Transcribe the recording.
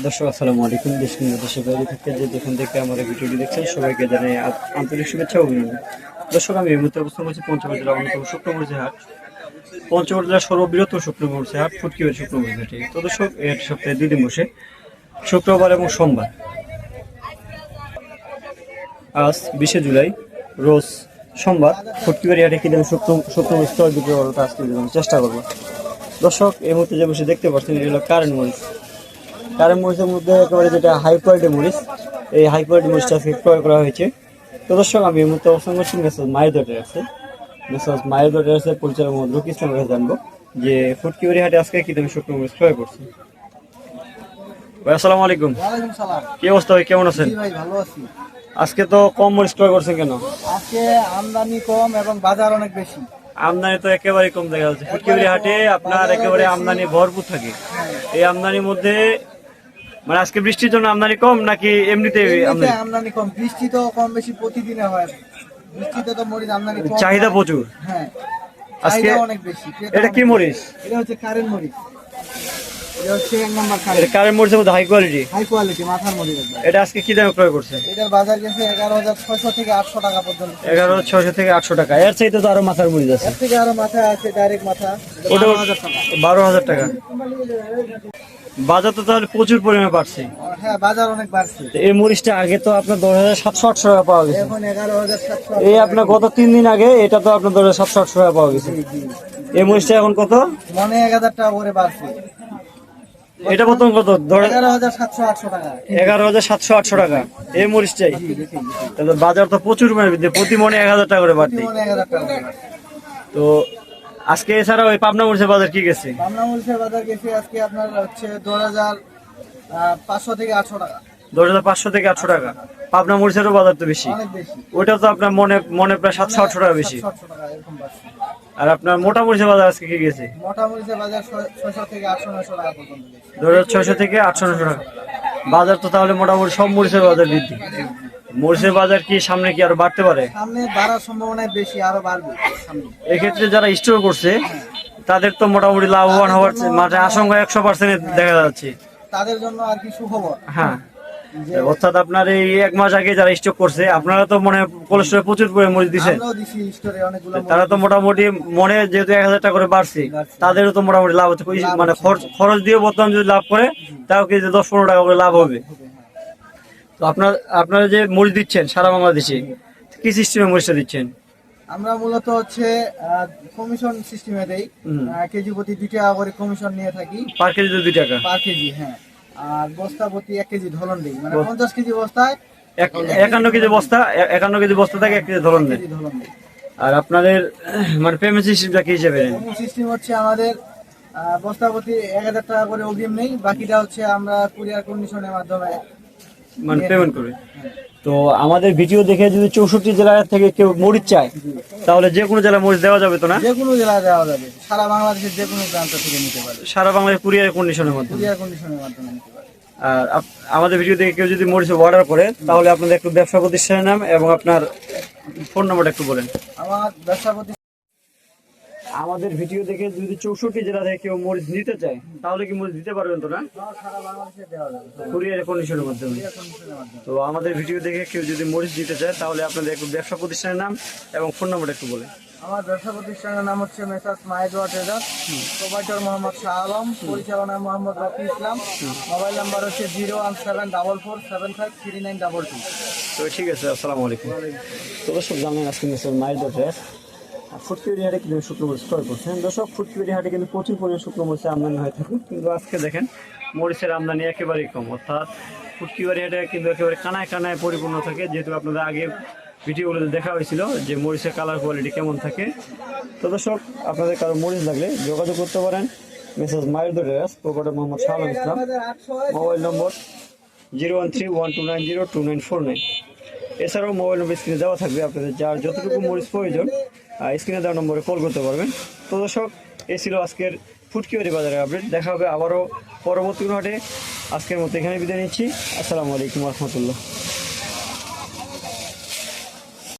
দর্শক আসসালামু আলাইকুম। দেশ কিংবা দেশের বাইরে থেকে যেখান থেকে আমাদের ভিডিওটি দেখছেন সবাইকে জানাই আন্তরিক শুভেচ্ছা ও অভিনন্দন। দর্শক, আমি এই মুহূর্তে অবস্থান করছি পঞ্চগড় জেলার অন্যতম শুক্রমরিচের হাট, পঞ্চগড় জেলার সর্ববৃহত্তম শুক্রমরিচের হাট ফুটকিবাড়ি শুক্রমরিচ হাটে। তো দর্শক, এর সপ্তাহে 2 দিন বসে, শুক্রবার এবং সোমবার। আজ 20 জুলাই রোজ সোমবার ফুটকিবাড়ি হাটে কি দামে শুক্রমরিচ ক্রয় বিক্রি করাটা আজকে চেষ্টা করবো। দর্শক, এই মুহূর্তে যে বসে দেখতে পাচ্ছেন এটা হলো কারেন্ট মরিচ। কারেন্ট মরিচের মধ্যে একেবারে যেটা হাই কোয়ালিটি মরিচ, এই হাই কোয়ালিটি মরিচটা আজকে ক্রয় করা হয়েছে। তো দর্শক, আমি এই মুহূর্তে অবস্থান করছি মেসাজ মায়ের আছে পরিচালক মোহাম্মদ রকি ইসলামের কাছে জানবো যে ফুটকিবাড়ি হাটে আজকে কি দামে শুকনো মরিচ ক্রয় করছে। ভাই আসসালামু আলাইকুম। ওয়ালাইকুম সালাম। কি অবস্থা ভাই, কেমন আছেন? জি ভাই, ভালো আছি। আজকে তো কম মরিচ ক্রয় করছেন কেন? আজকে আমদানি কম এবং বাজার অনেক বেশি। আমদানি তো একেবারে কম দেখা যাচ্ছে ফুটকিবাড়ি হাটে, আপনার একেবারে আমদানি ভরপুর থাকে। এই আমদানির মধ্যে মানে আজকে বৃষ্টির জন্য আমদানি কম নাকি এমনিতে আমদানি কম? বৃষ্টি তো কম বেশি প্রতিদিনে হয়, বৃষ্টিতে তো মরিচ আমদানি কম, চাহিদা প্রচুর। হ্যাঁ, আজকে চাহিদা অনেক বেশি। এটা কি মরিচ? এটা হচ্ছে কারেন্ট মরিচ। এটা হচ্ছে 1 নাম্বার এটা কারেন্ট মরিচের মধ্যে হাই কোয়ালিটি, মাথার মরিচ একদম। এটা আজকে কি দামে ক্রয় করছে? এটার বাজার গেছে 11,600 থেকে 800 টাকা পর্যন্ত। 11,600 থেকে 800 টাকা। এর চাইতে তো আরো মাথার মরিচ আছে, এর থেকে আরো মাথা আছে, ডাইরেক্ট মাথা। ওটা 12,000 টাকা। 12,000 টাকা। বাজার তো তাহলে প্রচুর পরিমাণে বাড়ছে। হ্যাঁ, বাজার অনেক বাড়ছে। এই মরিচটা আগে তো আপনার 10,700-800 টাকা পাওয়া গেছে, এখন 11,700। এই আপনার গত 3 দিন আগে এটা তো আপনার 10,700-800 টাকা পাওয়া গেছে। এই মরিচটা এখন কত? মনে 1,000 টাকা করে বাড়ছে। এটা বর্তমান কত? 11,700-800 টাকা। 11,700-800 টাকা এই মরিচটাই। তাহলে বাজার তো প্রচুর পরিমাণে বৃদ্ধি, প্রতি মনে 1,000 টাকা করে বাড়তি। মনে 1,000 টাকা করে। তো আজকে এছাড়াও ওই পাবনা মরিচের বাজার কি গেছে? পাবনা মরিচের বাজার গেছে আজকে আপনার হচ্ছে 2,500 থেকে 800 টাকা। 2,500 থেকে 800 টাকা। পাবনা মরিচেরও বাজার তো বেশি, অনেক বেশি। ওইটা তো আপনার মনে মনে প্রায় 700-800 টাকা বেশি। 700 টাকা এরকম বাড়ছে। আর আপনার মোটা মরিচের বাজার আজকে কি গেছে? মোটা মরিচের বাজার 600 থেকে 800-900 টাকা পর্যন্ত গেছে। 2,600 থেকে 800-900 টাকা। বাজার তো তাহলে মোটামুটি সব মরিচের বাজার বৃদ্ধি। মরিচের বাজার কি সামনে কি আরো বাড়তে পারে? সামনে বাড়ার সম্ভাবনা বেশি, আরো বাড়বে সামনে। এক্ষেত্রে যারা স্টোর করছে তাদের তো মোটামুটি লাভবান হওয়ার মানে আশঙ্কা 100% দেখা যাচ্ছে। তাদের জন্য আর কি সুখবর। হ্যাঁ, অর্থাৎ আপনার এই 1 মাস আগে যারা স্টক করছে, আপনারা তো মনে কোলেস্ট্রল প্রচুর পরিমাণে মরিচ দিচ্ছেন, আমরাও দিছি স্টোরে অনেকগুলো। তারা তো মোটামুটি মনে যেহেতু 1,000 টাকা করে বাড়ছে, তাদেরও তো মোটামুটি লাভ হচ্ছে। মানে খরচ দিয়ে বর্তমান যদি লাভ করে তাও কি 10-15 টাকা করে লাভ হবে। তো আপনারা যে মরিচ দিচ্ছেন সারা বাংলাদেশে, কি সিস্টেমে মরিচটা দিচ্ছেন? আমরা মূলত হচ্ছে কমিশন সিস্টেমে দেই। কেজি প্রতি 2 টাকা করে কমিশন নিয়ে থাকি। পার কেজি 2 টাকা পার কেজি, হ্যাঁ। আর বস্তা প্রতি 1 কেজি ধরন দেই, মানে 50 কেজি বস্তায় 51 কেজি বস্তা, 51 কেজি বস্তা থেকে 1 কেজি ধরন দেয়। ধরন দেই। আর আপনাদের মানে পেমেন্ট সিস্টেমটা কি হিসেবে নেন? সিস্টেম হচ্ছে আমাদের বস্তা প্রতি 1,000 টাকা করে অগ্রিম নেই, বাকিটা হচ্ছে আমরা কুরিয়ার কন্ডিশনের মাধ্যমে মানে পেমেন্ট করে। তো আমাদের ভিডিও দেখে যদি 64 জেলা থেকে কেউ মরিচ চায় তাহলে যে কোনো জেলায় মরিচ দেওয়া যাবে তো না? যে কোনো জেলায় দেওয়া যাবে, সারা বাংলাদেশের যে কোনো প্রান্ত থেকে নিতে পারবে। সারা বাংলাদেশ কুরিয়ার কন্ডিশনের মাধ্যমে। কুরিয়ার কন্ডিশনের মাধ্যমে নিতে পারবে। আর আমাদের ভিডিও দেখে কেউ যদি মরিচ অর্ডার করে তাহলে আপনাদের একটু ব্যবসা প্রতিষ্ঠানের নাম এবং আপনার ফোন নাম্বারটা একটু বলেন। আমার ব্যবসা প্রতিষ্ঠান আমাদের ভিডিও দেখে যদি 64 জেলা থেকে কেউ মরিচ নিতে চায় তাহলে কি মরিচ দিতে পারবেন তো না? সারা বাংলাদেশে দেওয়া যাবে কুরিয়ার কন্ডিশনের মাধ্যমে। কুরিয়ার কন্ডিশনের মাধ্যমে। তো আমাদের ভিডিও দেখে কেউ যদি মরিচ দিতে চায় তাহলে আপনাদের একটু ব্যবসা প্রতিষ্ঠানের নাম এবং ফোন নাম্বারটা একটু বলেন। আমার ব্যবসা প্রতিষ্ঠানের নাম হচ্ছে মেসাজ মায়েদোয়া ট্রেডার্স, প্রোপাইটর মোহাম্মদ শাহ আলম, পরিচালনায় মোহাম্মদ রফি ইসলাম। মোবাইল নাম্বার হচ্ছে 01744753922। তো ঠিক আছে, আসসালামু আলাইকুম। তো দর্শক, জানেন আজকে মেসাজ মায়েদোয়া ট্রেডার্স ফুটকিবাড়ি হাটে কিন্তু শুকনো মরিচ ক্রয় করছেন। দর্শক, ফুটকিবাড়ি হাটে কিন্তু প্রচুর পরিমাণে শুকনো মরিচের আমদানি হয়ে থাকে, কিন্তু আজকে দেখেন মরিচের আমদানি একেবারেই কম। অর্থাৎ ফুটকিবাড়ি হাটে কিন্তু একেবারে কানায় কানায় পরিপূর্ণ থাকে, যেহেতু আপনাদের আগে ভিডিওগুলোতে দেখা হয়েছিল যে মরিচের কালার কোয়ালিটি কেমন থাকে। তো দর্শক, আপনাদের কারো মরিচ লাগলে যোগাযোগ করতে পারেন মেসাজ মায়েদোয়া ট্রেডার্স, প্রোপাইটর মোহাম্মদ শাহ আলম ইসলাম। মোবাইল নম্বর 0131290294 এছাড়াও মোবাইল নম্বর স্ক্রিনে দেওয়া থাকবে, আপনাদের যার যতটুকু মরিচ প্রয়োজন স্ক্রিনে দেওয়া নম্বরে কল করতে পারবেন। তো দর্শক, এই ছিল আজকের ফুটকিবাড়ি বাজারের আপডেট। দেখা হবে আবারও পরবর্তী হাটে। আজকের মতো এখানে বিদায় নিচ্ছি। আসসালামু আলাইকুম রহমতুল্লাহ।